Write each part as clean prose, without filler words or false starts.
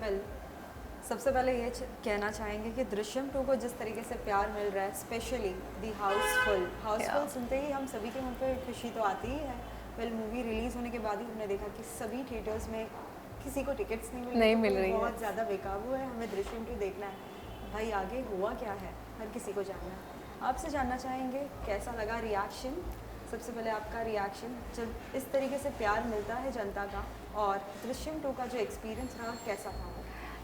Well सबसे पहले ये कहना चाहेंगे कि दृश्यम 2 को जिस तरीके से प्यार मिल रहा है, स्पेशली दी हाउसफुल सुनते ही हम सभी के मुंह पे खुशी तो आती ही है। वेल मूवी रिलीज़ होने के बाद ही हमने देखा कि सभी थिएटर्स में किसी को टिकट्स नहीं मिल रही है, बहुत ज़्यादा बेकाबू है। हमें दृश्यम 2 देखना है भाई, आगे हुआ क्या है हर किसी को जानना है। आपसे जानना चाहेंगे कैसा लगा रिएक्शन, सबसे पहले आपका रिएक्शन जब इस तरीके से प्यार मिलता है जनता का, और दृश्यम 2 का जो एक्सपीरियंस रहा कैसा था?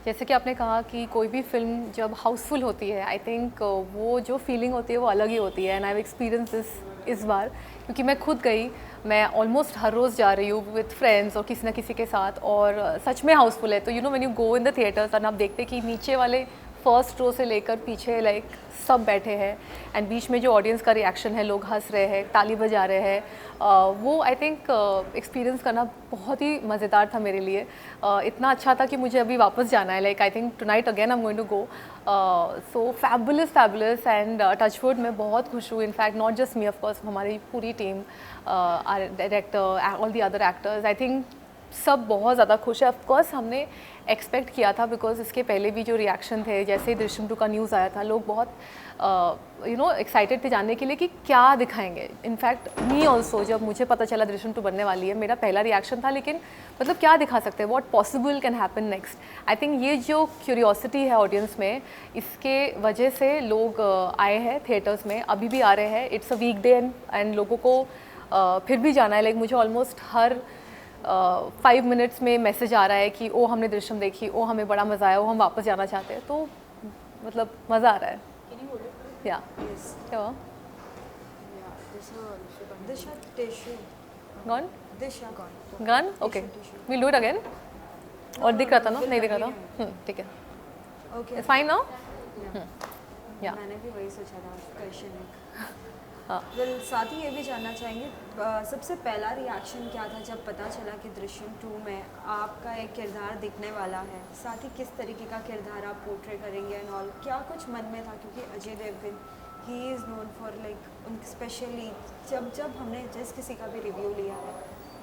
जैसे कि आपने कहा कि कोई भी फिल्म जब हाउसफुल होती है, आई थिंक वो जो फीलिंग होती है वो अलग ही होती है। एंड आई एक्सपीरियंस दिस इस बार, क्योंकि मैं खुद गई, मैं ऑलमोस्ट हर रोज़ जा रही हूँ विद फ्रेंड्स और किसी ना किसी के साथ, और सच में हाउसफुल है। तो you know when you go in the theatres और आप देखते कि नीचे वाले फर्स्ट रो से लेकर पीछे लाइक सब बैठे हैं, एंड बीच में जो ऑडियंस का रिएक्शन है, लोग हंस रहे हैं, ताली बजा रहे हैं, वो आई थिंक एक्सपीरियंस करना बहुत ही मज़ेदार था मेरे लिए। इतना अच्छा था कि मुझे अभी वापस जाना है, like I think tonight again I am going to go. So fabulous and touchwood, मैं बहुत खुश हूँ। In fact not just me, of course हमारी पूरी team, director, all the other actors, I think सब बहुत ज़्यादा खुश है। ऑफकोर्स हमने एक्सपेक्ट किया था, बिकॉज इसके पहले भी जो रिएक्शन थे, जैसे ही दृश्यम 2 का न्यूज़ आया था, लोग बहुत एक्साइटेड थे जानने के लिए कि क्या दिखाएंगे। इनफैक्ट मी ऑल्सो, जब मुझे पता चला दृश्यम 2 बनने वाली है, मेरा पहला रिएक्शन था लेकिन मतलब क्या दिखा सकते हैं, what possible can happen next. I think ये जो क्यूरियोसिटी है ऑडियंस में, इसके वजह से लोग आए हैं थिएटर्स में, अभी भी आ रहे हैं। इट्स अ वीकडे एंड लोगों को फिर भी जाना है। लाइक मुझे ऑलमोस्ट हर 5 मिनट्स में मैसेज आ रहा है कि ओ हमने दृश्यम देखी, ओ हमें बड़ा मज़ा आया, ओ हम वापस जाना चाहते हैं। तो मतलब मज़ा आ रहा है। या क्या हुआ? गन okay, we'll do it again. और दिख रहा था ना? नहीं दिख रहा था? ठीक है, ओके फाइन नाउ। या मैंने भी वही सोचा था क्वेश्चन है। हाँ, वेल साथ ही ये भी जानना चाहेंगे सबसे पहला रिएक्शन क्या था जब पता चला कि दृश्यम 2 में आपका एक किरदार दिखने वाला है, साथ ही किस तरीके का किरदार आप पोर्ट्रे करेंगे एंड ऑल, क्या कुछ मन में था? क्योंकि अजय देवगन ही इज़ नोन फॉर लाइक उन स्पेशली जब हमने जिस किसी का भी रिव्यू लिया है,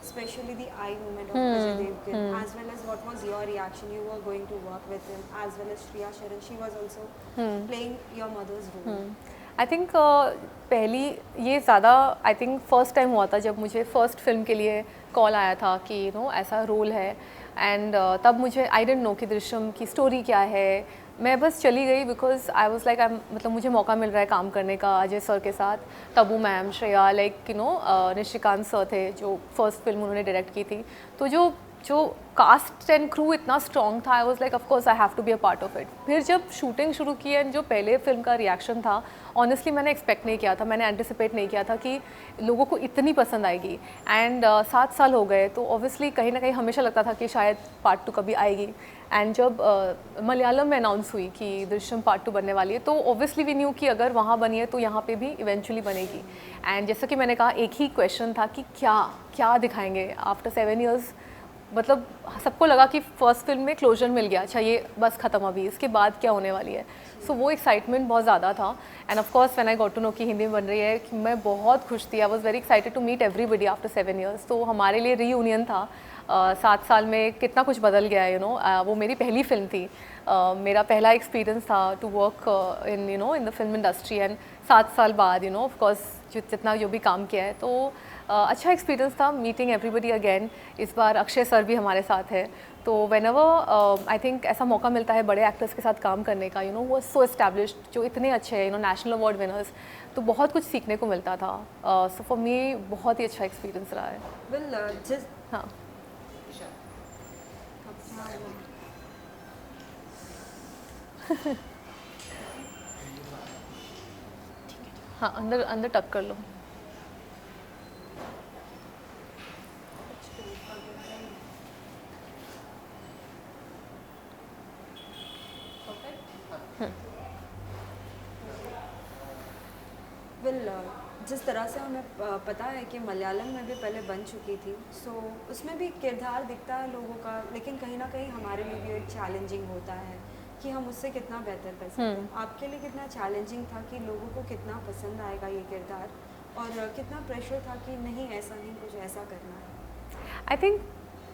specially the eye movement of Ajay Devgan, as well as what was your reaction, you were going to work with him, as well as Shreya Saran, she was also playing your mother's role. I think पहली ये ज़्यादा I think first time हुआ था जब मुझे first film के लिए call आया था कि यू नो ऐसा रोल है। एंड तब मुझे आई डेंट नो कि दृश्यम की स्टोरी क्या है। मैं बस चली गई बिकॉज आई वाज लाइक मतलब मुझे मौका मिल रहा है काम करने का अजय सर के साथ, Tabu ma'am, Shreya, like you know Nishikant sir थे जो फर्स्ट फिल्म उन्होंने डायरेक्ट की थी। तो जो कास्ट एंड क्रू इतना स्ट्रॉन्ग था, I was like of course I have to be a part of it. फिर जब शूटिंग शुरू की एंड जो पहले फिल्म का रिएक्शन था, ऑनेस्टली मैंने एक्सपेक्ट नहीं किया था, मैंने एंटिसिपेट नहीं किया था कि लोगों को इतनी पसंद आएगी। एंड 7 साल हो गए तो ऑब्वियसली कहीं ना कहीं हमेशा लगता था कि शायद पार्ट 2 कभी आएगी। एंड जब मलयालम में अनाउंस हुई कि दृश्यम पार्ट 2 बनने वाली है, तो ऑब्वियसली वी न्यू कि अगर वहाँ बनी है तो यहाँ पे भी इवेंचुअली बनेगी। एंड जैसा कि मैंने कहा, एक ही क्वेश्चन था कि क्या दिखाएंगे आफ्टर 7 ईयर्स। मतलब सबको लगा कि फर्स्ट फिल्म में क्लोजर मिल गया, अच्छा ये बस ख़त्म, अभी इसके बाद क्या होने वाली है। सो वो एक्साइटमेंट बहुत ज़्यादा था। And of course when I got to know कि हिंदी में बन रही है, कि मैं बहुत खुश थी। I was very excited to meet everybody after 7 years. तो हमारे लिए रीयूनियन था। 7 साल में कितना कुछ बदल गया है, यू नो। वो मेरी पहली फिल्म थी, मेरा पहला एक्सपीरियंस था to work in in the film industry. And 7 साल बाद यू नो ऑफ कोर्स जितना जो भी काम किया है, तो अच्छा एक्सपीरियंस था मीटिंग एवरीबडी अगेन। इस बार अक्षय सर भी हमारे साथ है। तो व्हेनेवर आई थिंक ऐसा मौका मिलता है बड़े एक्टर्स के साथ काम करने का, यू नो, वो सो एस्टैब्लिश्ड, जो इतने अच्छे हैं, you know, national award winners, तो बहुत कुछ सीखने को मिलता था। सो फॉर मी बहुत ही अच्छा एक्सपीरियंस रहा है। वेल हाँ, हाँ, अंदर टक कर लो। वेल जिस तरह से हमें पता है कि मलयालम में भी पहले बन चुकी थी, सो उसमें भी किरदार दिखता है लोगों का, लेकिन कहीं ना कहीं हमारे लिए भी एक चैलेंजिंग होता है कि हम उससे कितना बेहतर कर सकते हैं। आपके लिए कितना चैलेंजिंग था कि लोगों को कितना पसंद आएगा ये किरदार, और कितना प्रेशर था कि नहीं ऐसा नहीं, कुछ ऐसा करना है? आई थिंक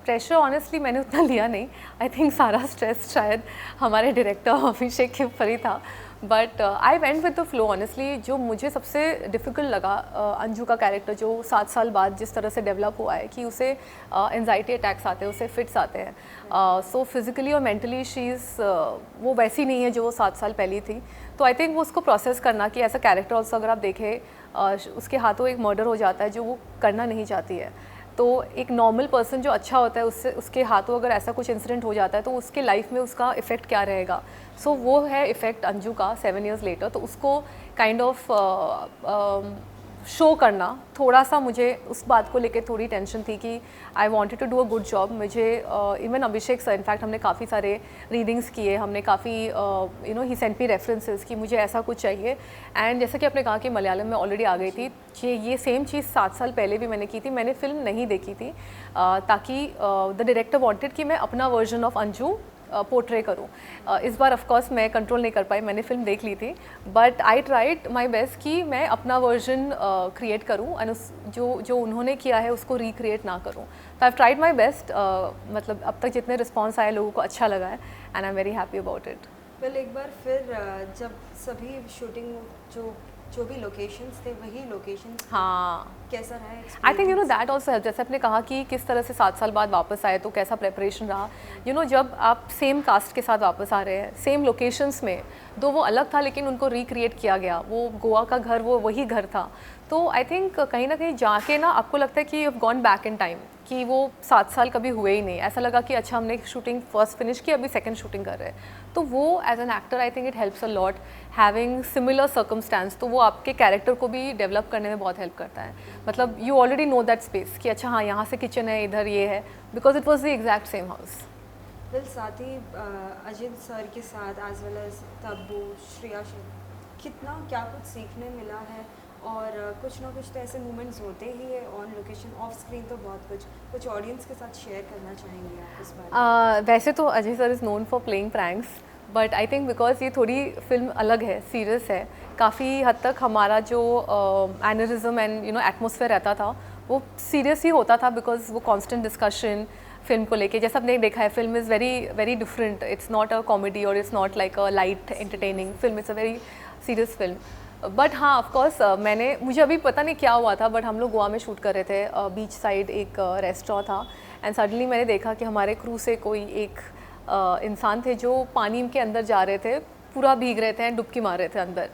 प्रेशर ऑनेस्टली मैंने उतना लिया नहीं. आई थिंक सारा स्ट्रेस शायद हमारे डायरेक्टर अभिषेक के ऊपर ही था. But I went with the flow honestly. जो मुझे सबसे डिफ़िकल्ट लगा अंजू का कैरेक्टर जो 7 साल बाद जिस तरह से डेवलप हुआ है कि उसे एंजाइटी अटैक्स आते हैं, उसे फिट्स आते हैं. सो फिज़िकली और मेंटली शी इज़ वो वैसी नहीं है जो वो 7 साल पहले थी. तो आई थिंक वो उसको प्रोसेस करना कि ऐसा कैरेक्टर ऑल्सो अगर आप देखें उसके हाथों एक मर्डर हो जाता है जो वो करना नहीं चाहती है. तो एक नॉर्मल पर्सन जो अच्छा होता है उससे उसके हाथों अगर ऐसा कुछ इंसिडेंट हो जाता है तो उसके लाइफ में उसका इफ़ेक्ट क्या रहेगा. सो वो है इफ़ेक्ट अंजू का 7 years लेटर. तो उसको काइंड ऑफ शो करना थोड़ा सा मुझे उस बात को लेकर थोड़ी टेंशन थी कि I wanted to do a good job. मुझे इवन अभिषेक सर इनफैक्ट हमने काफ़ी सारे रीडिंग्स किए, हमने काफ़ी ही सेंट मी रेफरेंसेस कि मुझे ऐसा कुछ चाहिए. एंड जैसा कि आपने कहा कि मलयालम में ऑलरेडी आ गई थी, ये सेम चीज़ 7 साल पहले भी मैंने की थी. मैंने फ़िल्म नहीं देखी थी ताकि द डायरेक्टर वांटेड कि मैं अपना वर्जन ऑफ अंजू पोर्ट्रे करूँ. इस बार ऑफ कोर्स मैं कंट्रोल नहीं कर पाई, मैंने फिल्म देख ली थी. But I tried my best कि मैं अपना वर्जन क्रिएट करूँ एंड जो उन्होंने किया है उसको रिक्रिएट ना करूँ. तो आई ट्राइड माय बेस्ट. मतलब अब तक जितने रिस्पॉन्स आए लोगों को अच्छा लगा है and I am very happy about it. Well एक बार फिर जब सभी शूटिंग जो भी लोकेशंस थे वही लोकेशंस, हाँ, कैसा रहा? I think that also help. जैसे आपने कहा कि किस तरह से 7 साल बाद वापस आए तो कैसा प्रेपरेशन रहा. जब आप सेम कास्ट के साथ वापस आ रहे हैं सेम लोकेशंस में, दो वो अलग था लेकिन उनको रिक्रिएट किया गया. वो गोवा का घर वो वही घर था. तो आई थिंक कहीं ना कहीं जाके ना आपको लगता है कि you have gone back in time, कि वो 7 साल कभी हुए ही नहीं. ऐसा लगा कि अच्छा हमने शूटिंग फर्स्ट फिनिश की, अभी सेकंड शूटिंग कर रहे हैं. तो वो as an actor I think it helps a lot having similar circumstance. तो वो आपके कैरेक्टर को भी डेवलप करने में बहुत हेल्प करता है. मतलब you already know that space कि अच्छा हाँ यहाँ से किचन है, इधर ये है, because it was the exact same house. Well साथ ही अजित सर के साथ as well as Tabu, Shreya, कितना क्या कुछ सीखने मिला है. और कुछ ना कुछ तो ऐसे मोमेंट्स होते ही है ऑन लोकेशन, ऑफ स्क्रीन तो बहुत कुछ ऑडियंस के साथ शेयर करना चाहेंगे आप इस बारे में? वैसे तो Ajay sir is known for playing pranks, but I think because ये थोड़ी फिल्म अलग है, सीरियस है, काफ़ी हद तक हमारा जो एनरिज्म एंड एटमोसफेयर रहता था वो सीरियस ही होता था. बिकॉज वो कॉन्स्टेंट डिस्कशन फिल्म को लेके, जैसा आपने देखा है film is very very different. It's not a comedy और it's not like a light entertaining film. It's a very serious film. But हाँ ऑफकोर्स मुझे अभी पता नहीं क्या हुआ था, बट हम लोग गोवा में शूट कर रहे थे. बीच साइड एक रेस्टोरेंट था एंड सडनली मैंने देखा कि हमारे क्रू से कोई एक इंसान थे जो पानी के अंदर जा रहे थे, पूरा भीग रहे थे एंड डुबकी मार रहे थे अंदर.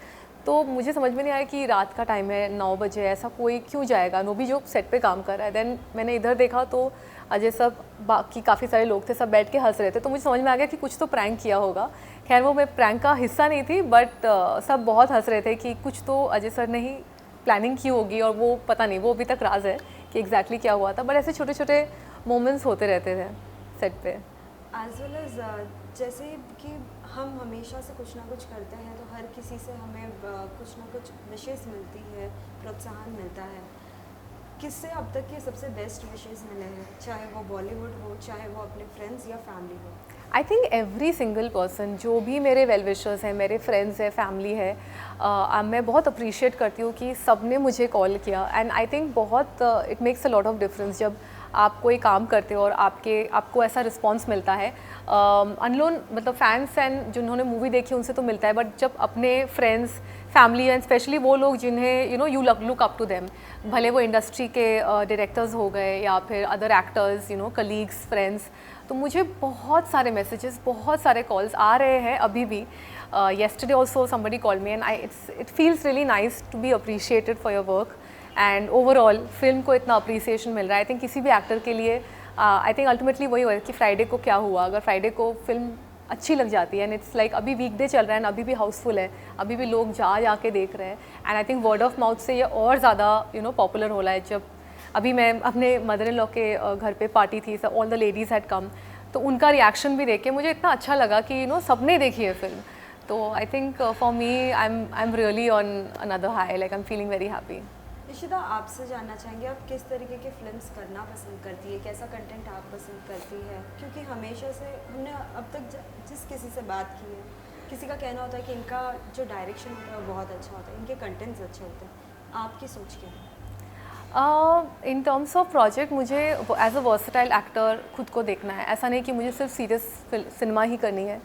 तो मुझे समझ में नहीं आया कि रात का टाइम है, 9 बजे, ऐसा कोई क्यों जाएगा, नो भी जो सेट पे काम कर रहा है. देन मैंने इधर देखा तो अजय सब बाकी काफ़ी सारे लोग थे, सब बैठ के हंस रहे थे. तो मुझे समझ में आ गया कि कुछ तो प्रैंक किया होगा. खैर वो मैं प्रैंक का हिस्सा नहीं थी, बट सब बहुत हंस रहे थे कि कुछ तो अजय सर ने ही प्लानिंग की होगी. और वो पता नहीं, वो अभी तक राज है कि एग्जैक्टली क्या हुआ था. बट ऐसे छोटे छोटे मोमेंट्स होते रहते थे सेट पे. एज वेल एज जैसे कि हम हमेशा से कुछ ना कुछ करते हैं तो हर किसी से हमें कुछ ना कुछ विशेष मिलती है, प्रोत्साहन मिलता है. किससे अब तक के सबसे बेस्ट विशेष मिले हैं, चाहे वो बॉलीवुड हो, चाहे वो अपने फ्रेंड्स या फैमिली हो? I think every single person, जो भी मेरे वेल विशर्स हैं, मेरे फ्रेंड्स हैं, फैमिली है, मैं बहुत अप्रिशिएट करती हूँ कि सब ने मुझे कॉल किया. एंड आई थिंक बहुत it makes a lot of difference जब आप कोई काम करते हो और आपको ऐसा रिस्पॉन्स मिलता है. अनलोन मतलब फैंस एंड जिन्होंने मूवी देखी उनसे तो मिलता है, बट जब अपने फ्रेंड्स, फैमिली एंड स्पेशली वो लोग जिन्हें you look up to them, भले वो इंडस्ट्री के डायरेक्टर्स हो गए या फिर अदर एक्टर्स, कलीग्स, फ्रेंड्स, तो मुझे बहुत सारे मैसेजेस, बहुत सारे कॉल्स आ रहे हैं अभी भी. yesterday also somebody called me and it feels really nice to be appreciated for your work. And overall film को इतना अप्रिसिएशन मिल रहा है. आई थिंक किसी भी एक्टर के लिए आई थिंक अल्टीमेटली वही हुआ कि फ्राइडे को क्या हुआ, अगर फ्राइडे को फिल्म अच्छी लग जाती है एंड इट्स लाइक अभी वीकडे चल रहा है, अभी भी हाउसफुल है, अभी भी लोग जा के देख रहे हैं. And I think word of mouth से ये और ज़्यादा पॉपुलर हो रहा है. जब अभी मैं अपने मदर इन लॉ के घर पे पार्टी थी, all the ladies had come, तो उनका रिएक्शन भी देख के मुझे इतना अच्छा लगा कि सबने देखी है फिल्म. तो I think for me I am really on another high, like I am feeling very happy. Ishita, आपसे जानना चाहेंगे आप किस तरीके के फिल्म्स करना पसंद करती है, कैसा कंटेंट आप पसंद करती है? क्योंकि हमेशा से हमने अब तक जिस किसी से बात की है, किसी का कहना होता है कि इनका जो डायरेक्शन होता है वो बहुत अच्छा होता है, इनके कंटेंट्स अच्छे होते हैं. आपकी सोच क्या है? इन टर्म्स ऑफ प्रोजेक्ट मुझे एज अ वर्सटाइल एक्टर खुद को देखना है। ऐसा नहीं कि मुझे सिर्फ सीरियस सिनेमा ही करनी है,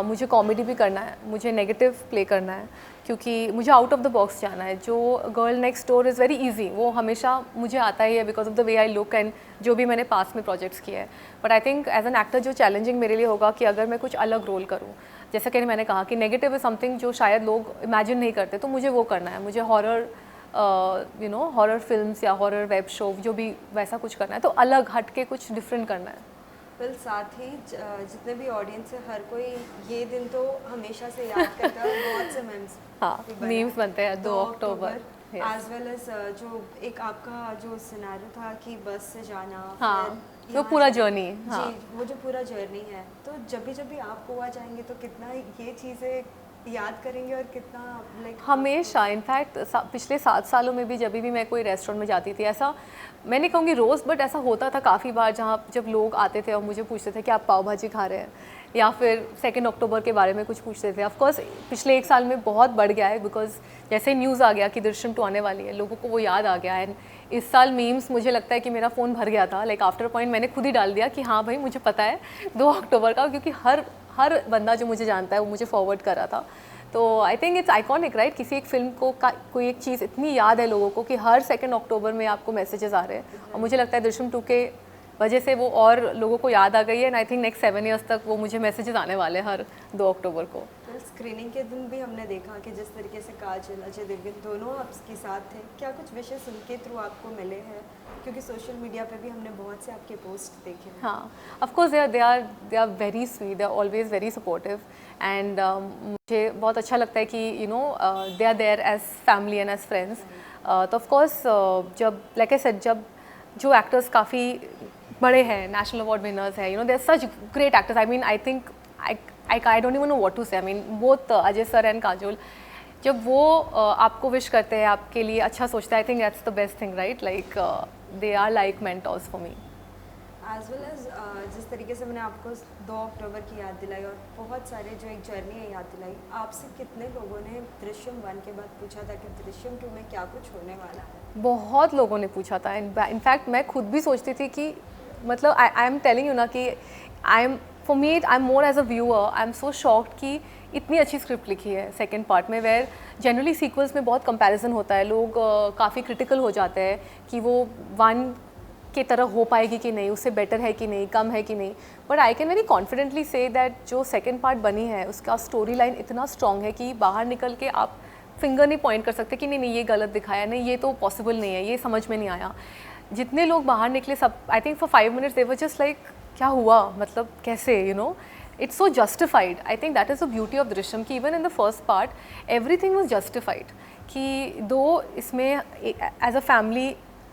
मुझे कॉमेडी भी करना है, मुझे नेगेटिव प्ले करना है, क्योंकि मुझे आउट ऑफ द बॉक्स जाना है। जो girl next door is very easy, वो हमेशा मुझे आता ही है because of the way I look and जो भी मैंने पास में प्रोजेक्ट्स किए हैं। But I think as an actor जो चैलेंजिंग मेरे लिए होगा कि अगर मैं कुछ अलग रोल करूँ, जैसा कि मैंने कहा कि नेगेटिव इज़ समथिंग जो शायद लोग इमेजिन नहीं करते, तो मुझे वो करना है। मुझे हॉरर हॉरर फिल्म्स या हॉरर वेब शो जो भी वैसा कुछ करना है, तो अलग हट के कुछ डिफरेंट करना है। फिर साथ ही जितने भी ऑडियंस है, हर कोई ये दिन तो हमेशा से याद करता है। बहुत से मीम्स, हाँ, मीम्स बनते हैं 2 अक्टूबर एज वेल एज जो एक आपका जो सिनेरियो था कि बस से जाना, हाँ, वो पूरा जर्नी, हाँ, जी, वो जो पूरा जर्नी है, तो जब भी आप गोवा जाएंगे तो कितना ये चीज़ें याद करेंगे और कितना लाइक हमेशा। इनफैक्ट पिछले 7 सालों में भी जब भी मैं कोई रेस्टोरेंट में जाती थी, ऐसा मैं नहीं कहूँगी रोज़, बट ऐसा होता था काफ़ी बार जहाँ जब लोग आते थे और मुझे पूछते थे कि आप पाव भाजी खा रहे हैं, या फिर 2 अक्टूबर के बारे में कुछ पूछते थे। ऑफकोर्स पिछले 1 साल में बहुत बढ़ गया है, बिकॉज जैसे न्यूज़ आ गया कि दृश्यम 2 आने वाली है, लोगों को वो याद आ गया है। इस साल मीम्स मुझे लगता है कि मेरा फ़ोन भर गया था, लाइक आफ्टर पॉइंट मैंने खुद ही डाल दिया कि हाँ भाई मुझे पता है 2 अक्टूबर का, क्योंकि हर बंदा जो मुझे जानता है वो मुझे फॉरवर्ड कर रहा था। तो आई थिंक इट्स आइकॉनिक, राइट? किसी एक फिल्म को कोई एक चीज़ इतनी याद है लोगों को कि हर 2 अक्टूबर में आपको मैसेजेस आ रहे हैं, और मुझे लगता है दृश्यम 2 के वजह से वो और लोगों को याद आ गई है। And I think next 7 years तक वो मुझे मैसेजेस आने वाले हैं हर 2 अक्टूबर को। तो स्क्रीनिंग के दिन भी हमने देखा कि जिस तरीके से काजल, अजय देवगन दोनों आपके साथ थे, क्या कुछ विशेष उनके थ्रू आपको मिले हैं? क्योंकि सोशल मीडिया पे भी हमने बहुत से आपके पोस्ट देखे हैं। हाँ, of course they are very sweet, they are always very supportive, and मुझे बहुत अच्छा लगता है कि they are there as family and as friends. तो ऑफ कोर्स जब लाइक आई सेड, जब जो एक्टर्स काफ़ी बड़े हैं, नेशनल अवार्ड विनर्स हैं, they are such great actors. I mean I think I don't even know what to say. I mean both Ajay sir and Kajol, जब वो आपको विश करते हैं, आपके लिए अच्छा सोचते हैं, I think that's the best thing, right? Like they are like mentors for me. As well as जिस तरीके से मैंने आपको 2 अक्टूबर की याद दिलाई और बहुत सारे जो एक जर्नी है याद दिलाई, आपसे कितने लोगों ने दृश्यम 1 के बाद पूछा था कि दृश्यम 2 में क्या कुछ होने वाला है? बहुत लोगों ने पूछा था। इनफैक्ट मैं खुद भी सोचती थी कि मतलब आई एम टेलिंग यू ना कि for me I am more as a viewer, I am so shocked कि इतनी अच्छी स्क्रिप्ट लिखी है सेकेंड पार्ट में, वेयर जनरली सीक्वल्स में बहुत कंपैरिजन होता है, लोग काफ़ी क्रिटिकल हो जाते हैं कि वो 1 की तरह हो पाएगी कि नहीं, उससे बेटर है कि नहीं, कम है कि नहीं। But I can very confidently say that जो सेकेंड पार्ट बनी है उसका स्टोरी लाइन इतना स्ट्रॉन्ग है कि बाहर निकल के आप फिंगर नहीं पॉइंट कर सकते कि नहीं ये गलत दिखाया, नहीं ये तो पॉसिबल नहीं है, ये समझ में नहीं आया। जितने लोग बाहर निकले सब, I think for 5 minutes they were just like क्या हुआ, मतलब कैसे, it's so justified. I think that is the beauty of Drishyam कि even in the first part everything was justified कि दो इसमें as a family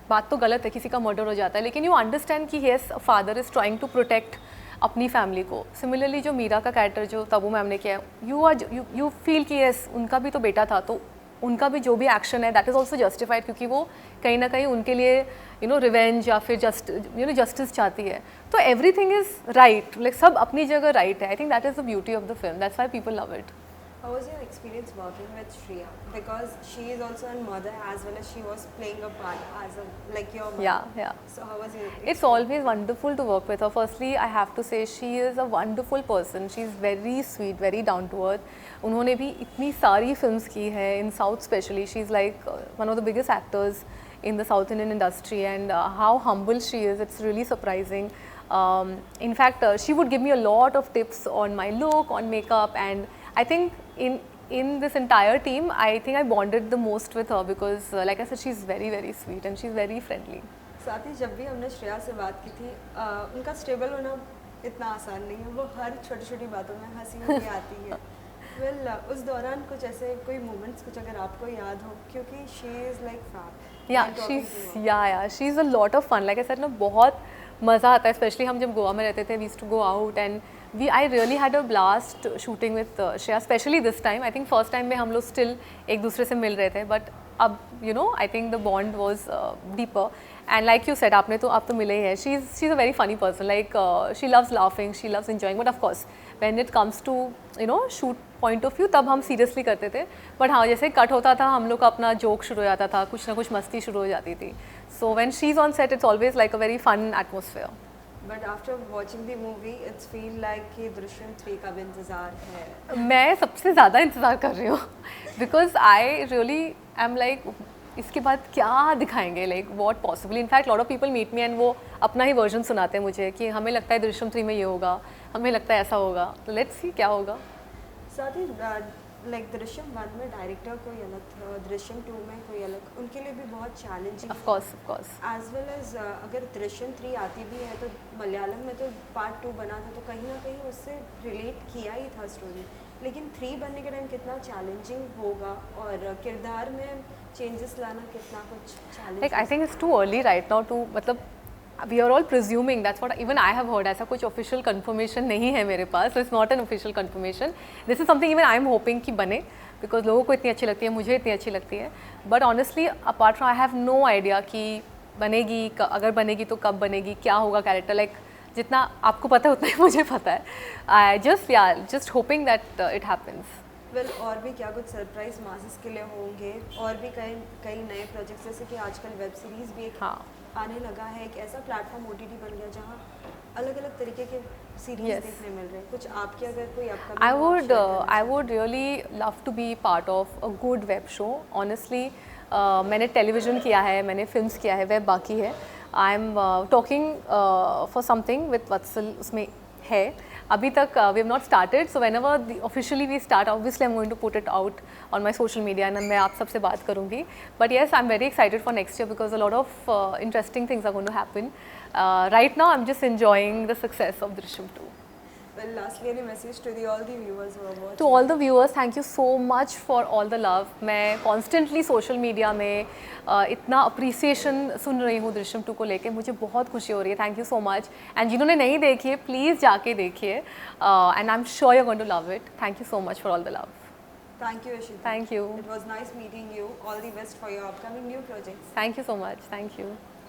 बात तो गलत है, किसी का मर्डर हो जाता है, लेकिन you understand कि yes a father is trying to protect अपनी फैमिली को। सिमिलरली जो मीरा का कैरेक्टर जो तबू मैम ने किया, you feel कि yes उनका भी तो बेटा था, तो उनका भी जो भी एक्शन है दैट इज़ ऑल्सो जस्टिफाइड, क्योंकि वो कहीं ना कहीं उनके लिए रिवेंज या फिर जस्टिस चाहती है। तो एवरीथिंग इज़ राइट, लाइक सब अपनी जगह राइट है। I think that is the beauty of the film, that's why people love it. How was your experience working with Shriya? Because she is also a mother as well as she was playing a part as like your mother. Yeah. So how was your It's always wonderful to work with her. Firstly, I have to say she is a wonderful person. She is very sweet, very down to earth. उन्होंने भी इतनी सारी films की है in South especially. She is like one of the biggest actors in the South Indian industry, and how humble she is, it's really surprising. In fact, she would give me a lot of tips on my look, on makeup, and I think in this entire team, I think I bonded the most with her because, like I said, she's very very sweet and she's very friendly. साथ ही जब भी हमने श्रेया से बात की थी, उनका stable होना इतना आसान नहीं है, वो हर छोटी छोटी बातों में हंसी भी आती है। वेल उस दौरान कुछ ऐसे कोई मोमेंट्स कुछ अगर आपको याद हो, क्योंकि शी इज़ लाइक फैन। या she is a lot of fun, like I said ना, बहुत मज़ा आता है, स्पेशली हम जब गोवा में रहते थे, we used to go out and I really had a blast shooting with Shreya, especially this time. I think first time में हम लोग still एक दूसरे से मिल रहे थे, but अब I think the bond was deeper. And like you said, आप तो मिले ही हैं. She's a very funny person. Like she loves laughing, she loves enjoying. But of course, when it comes to shoot point of view, तब हम seriously करते थे. But हाँ, जैसे कट होता था, हम लोग का अपना जोक शुरू हो जाता था, कुछ ना कुछ मस्ती शुरू हो जाती थी. So when she's on set, it's always like a very fun atmosphere. But after watching the movie it's feel like कि दृश्यम 3 का भी इंतज़ार है। मैं सबसे ज़्यादा इंतज़ार कर रही हूँ because I really I am like इसके बाद क्या दिखाएंगे, like what possibly. In fact lot of people meet me and वो अपना ही वर्जन सुनाते हैं मुझे कि हमें लगता है दृश्यम 3 में ये होगा, हमें लगता है ऐसा होगा, तो लेट्स सी क्या होगा। साथ ही लाइक दृश्यम 1 में डायरेक्टर कोई अलग था, दृश्यम 2 में कोई अलग, उनके लिए भी बहुत challenging of course as well as अगर दृश्यम 3 आती भी है तो मलयालम में तो पार्ट 2 बना था तो कहीं ना कहीं उससे रिलेट किया ही था स्टोरी, लेकिन 3 बनने के टाइम कितना चैलेंजिंग होगा और किरदार में चेंजेस लाना कितना कुछ challenge. Like I think it's too early right now too, मतलब we are all presuming, that's what even I have heard, ऐसा कुछ ऑफिशियल कंफर्मेशन नहीं है मेरे पास, so it's not an official confirmation. This is something even I am hoping कि बने, because लोगों को इतनी अच्छी लगती है, मुझे इतनी अच्छी लगती है, but honestly apart from I have no idea कि बनेगी, अगर बनेगी तो कब बनेगी, क्या होगा कैरेक्टर, लाइक जितना आपको पता है उतना ही मुझे पता है। I just hoping that it happens. Well और भी क्या कुछ सरप्राइज मासेस के लिए होंगे, और भी कई नए प्रोजेक्ट्स, जैसे कि आजकल वेब सीरीज़ भी एक आने लगा है, एक ऐसा प्लेटफॉर्म ओटीटी बन गया जहाँ अलग अलग तरीके के सीरीज देखने मिल रहे हैं। कुछ आपके अगर कोई आपका I would really love to be part of a good web show honestly. मैंने टेलीविज़न किया है, मैंने फिल्म्स किया है, वेब बाकी है। I am talking for something with Vatsal, उसमें है अभी तक we have not started, so whenever officially we start obviously I am going to put it out on my social media and मैं आप सबसे बात करूँगी। But yes I am very excited for next year because a lot of interesting things are going to happen. Right now I am just enjoying the success of Drishyam 2. Well, lastly, any message to all the viewers who are watching? To all the viewers, thank you so much for all the love. मैं constantly social media में इतना appreciation सुन रही हूँ दृश्यम 2 को लेके, मुझे बहुत खुशी हो रही है। Thank you so much. And जिन्होंने नहीं देखी है, please जाके देखिए. And I'm sure you're going to love it. Thank you so much for all the love. Thank you, Ishita. Thank you. It was nice meeting you. All the best for your upcoming new projects. Thank you so much. Thank you.